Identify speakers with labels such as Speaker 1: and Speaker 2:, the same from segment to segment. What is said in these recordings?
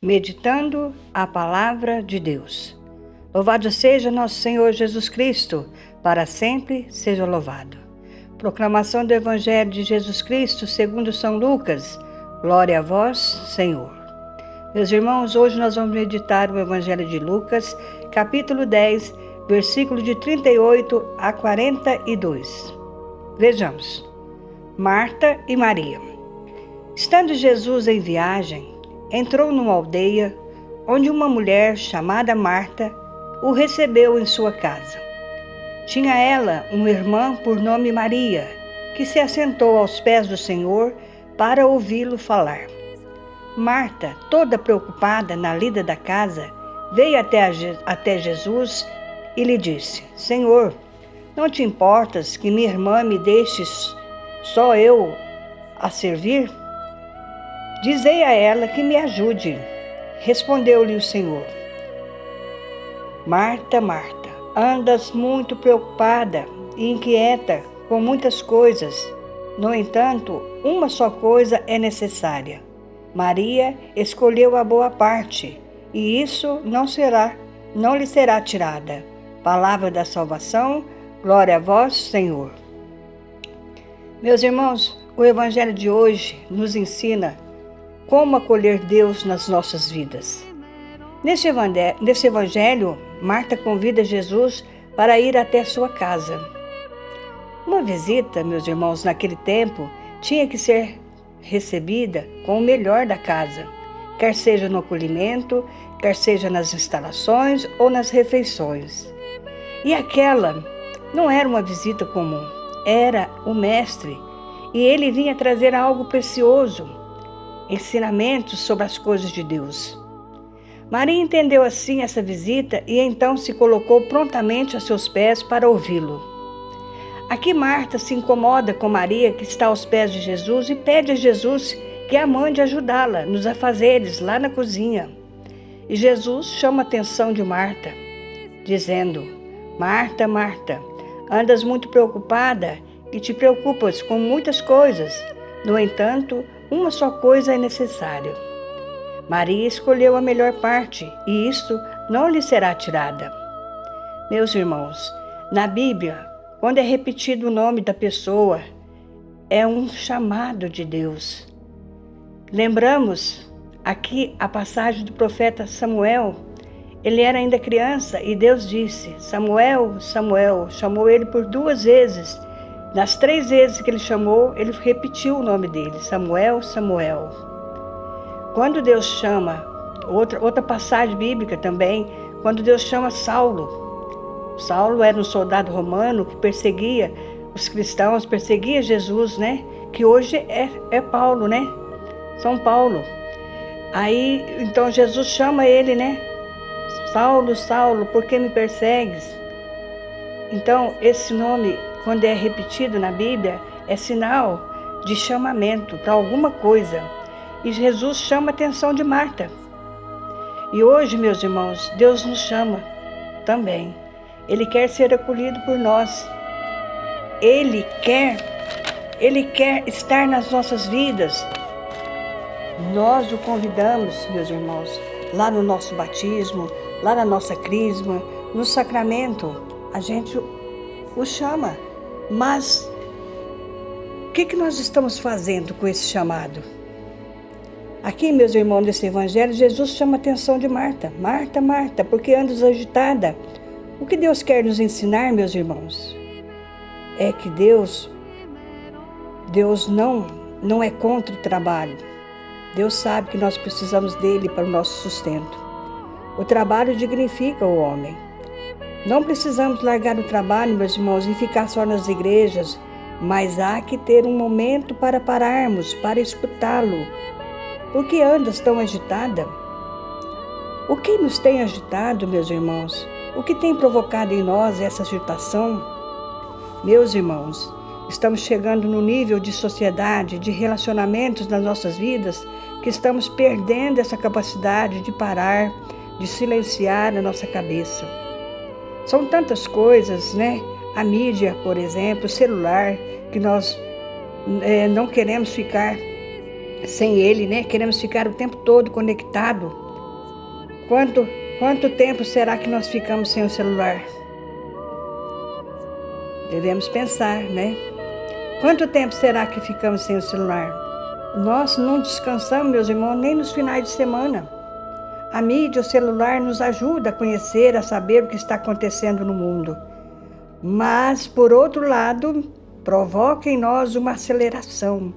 Speaker 1: meditando a palavra de Deus. Louvado seja nosso Senhor Jesus Cristo, para sempre seja louvado. Proclamação do Evangelho de Jesus Cristo segundo São Lucas. Glória a vós, Senhor. Meus irmãos, hoje nós vamos meditar o Evangelho de Lucas, capítulo 10, versículo de 38 a 42. Vejamos. Marta e Maria. Estando Jesus em viagem, entrou numa aldeia onde uma mulher chamada Marta o recebeu em sua casa. Tinha ela uma irmã por nome Maria, que se assentou aos pés do Senhor para ouvi-lo falar. Marta, toda preocupada na lida da casa, veio até Jesus e lhe disse: Senhor, não te importas que minha irmã me deixe só eu a servir? Dizei a ela que me ajude. Respondeu-lhe o Senhor: Marta, Marta, andas muito preocupada e inquieta com muitas coisas. No entanto, uma só coisa é necessária. Maria escolheu a boa parte, e isso não lhe será tirada. Palavra da salvação, glória a vós, Senhor. Meus irmãos, o Evangelho de hoje nos ensina como acolher Deus nas nossas vidas. Nesse Evangelho, Marta convida Jesus para ir até sua casa. Uma visita, meus irmãos, naquele tempo, tinha que ser recebida com o melhor da casa, quer seja no acolhimento, quer seja nas instalações ou nas refeições. E aquela não era uma visita comum, era o Mestre, e ele vinha trazer algo precioso, ensinamentos sobre as coisas de Deus. Maria entendeu assim essa visita e então se colocou prontamente a seus pés para ouvi-lo. Aqui Marta se incomoda com Maria, que está aos pés de Jesus, e pede a Jesus que a mande ajudá-la nos afazeres lá na cozinha. E Jesus chama a atenção de Marta, dizendo: Marta, Marta, andas muito preocupada e te preocupas com muitas coisas. No entanto, uma só coisa é necessária. Maria escolheu a melhor parte, e isso não lhe será tirada. Meus irmãos, na Bíblia, quando é repetido o nome da pessoa, é um chamado de Deus. Lembramos aqui a passagem do profeta Samuel. Ele era ainda criança e Deus disse: Samuel, Samuel. Chamou ele por 2 vezes. Nas 3 vezes que ele chamou, ele repetiu o nome dele: Samuel, Samuel. Quando Deus chama, outra passagem bíblica também, quando Deus chama Saulo. Saulo era um soldado romano que perseguia os cristãos, perseguia Jesus, né? Que hoje é Paulo, né? São Paulo. Aí, então Jesus chama ele, né? Saulo, Saulo, por que me persegues? Então, esse nome, quando é repetido na Bíblia, é sinal de chamamento para alguma coisa. E Jesus chama a atenção de Marta. E hoje, meus irmãos, Deus nos chama também. Ele quer ser acolhido por nós. Ele quer estar nas nossas vidas. Nós o convidamos, meus irmãos, lá no nosso batismo, lá na nossa crisma, no sacramento, a gente o chama. Mas o que nós estamos fazendo com esse chamado? Aqui, meus irmãos, nesse Evangelho, Jesus chama a atenção de Marta. Marta, Marta, porque andas agitada? O que Deus quer nos ensinar, meus irmãos, é que Deus não é contra o trabalho. Deus sabe que nós precisamos dele para o nosso sustento. O trabalho dignifica o homem. Não precisamos largar o trabalho, meus irmãos, e ficar só nas igrejas, mas há que ter um momento para pararmos, para escutá-lo. Por que andas tão agitada? O que nos tem agitado, meus irmãos? O que tem provocado em nós essa agitação? Meus irmãos, estamos chegando no nível de sociedade, de relacionamentos nas nossas vidas, que estamos perdendo essa capacidade de parar, de silenciar a nossa cabeça. São tantas coisas, né? A mídia, por exemplo, o celular, que nós não queremos ficar sem ele, né? Queremos ficar o tempo todo conectado. Quanto tempo será que nós ficamos sem o celular? Devemos pensar, né? Quanto tempo será que ficamos sem o celular? Nós não descansamos, meus irmãos, nem nos finais de semana. A mídia, o celular nos ajuda a conhecer, a saber o que está acontecendo no mundo. Mas, por outro lado, provoca em nós uma aceleração,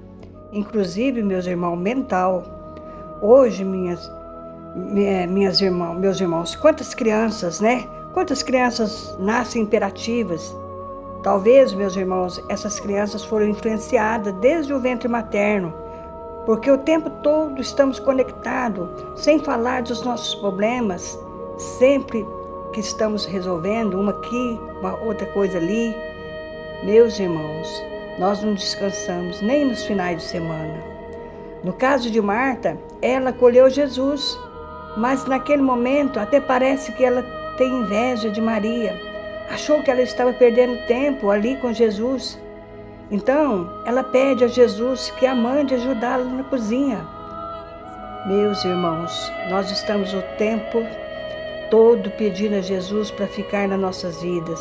Speaker 1: inclusive, meus irmãos, mental. Hoje, meus irmãos, quantas crianças, né? Quantas crianças nascem imperativas? Talvez, meus irmãos, essas crianças foram influenciadas desde o ventre materno, porque o tempo todo estamos conectados, sem falar dos nossos problemas, sempre que estamos resolvendo, uma aqui, uma outra coisa ali. Meus irmãos, nós não descansamos nem nos finais de semana. No caso de Marta, ela acolheu Jesus, mas naquele momento até parece que ela tem inveja de Maria. Achou que ela estava perdendo tempo ali com Jesus. Então, ela pede a Jesus que a mande ajudá-la na cozinha. Meus irmãos, nós estamos o tempo todo pedindo a Jesus para ficar nas nossas vidas.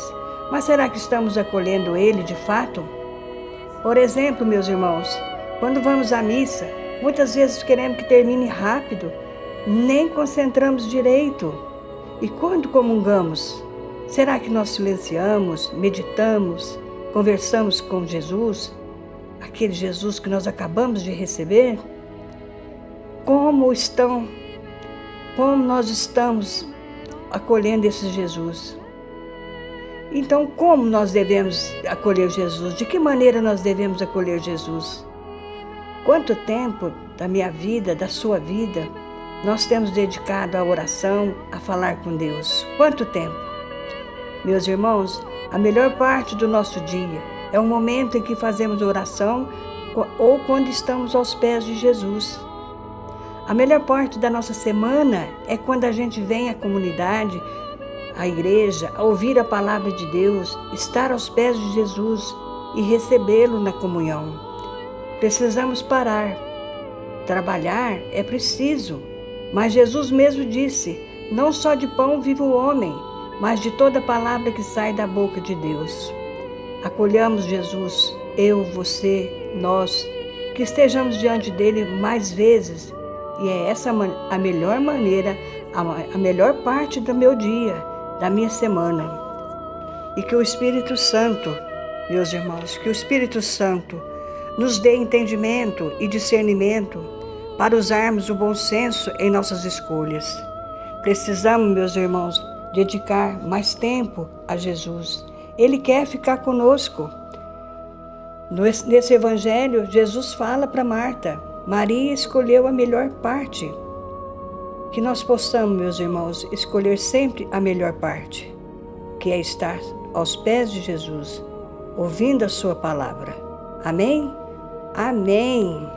Speaker 1: Mas será que estamos acolhendo Ele de fato? Por exemplo, meus irmãos, quando vamos à missa, muitas vezes queremos que termine rápido, nem concentramos direito. E quando comungamos, será que nós silenciamos, meditamos, conversamos com Jesus, aquele Jesus que nós acabamos de receber? Como nós estamos acolhendo esse Jesus? Então, como nós devemos acolher Jesus? De que maneira nós devemos acolher Jesus? Quanto tempo da minha vida, da sua vida, nós temos dedicado à oração, a falar com Deus? Quanto tempo? Meus irmãos, a melhor parte do nosso dia é o momento em que fazemos oração ou quando estamos aos pés de Jesus. A melhor parte da nossa semana é quando a gente vem à comunidade, à igreja, a ouvir a palavra de Deus, estar aos pés de Jesus e recebê-lo na comunhão. Precisamos parar. Trabalhar é preciso, mas Jesus mesmo disse: não só de pão vive o homem, mas de toda palavra que sai da boca de Deus. Acolhamos Jesus, eu, você, nós, que estejamos diante dele mais vezes, e é essa a melhor maneira, a melhor parte do meu dia, da minha semana. E que o Espírito Santo, meus irmãos, que o Espírito Santo nos dê entendimento e discernimento para usarmos o bom senso em nossas escolhas. Precisamos, meus irmãos, dedicar mais tempo a Jesus. Ele quer ficar conosco. Nesse evangelho, Jesus fala para Marta: Maria escolheu a melhor parte. Que nós possamos, meus irmãos, escolher sempre a melhor parte, que é estar aos pés de Jesus, ouvindo a sua palavra. Amém? Amém!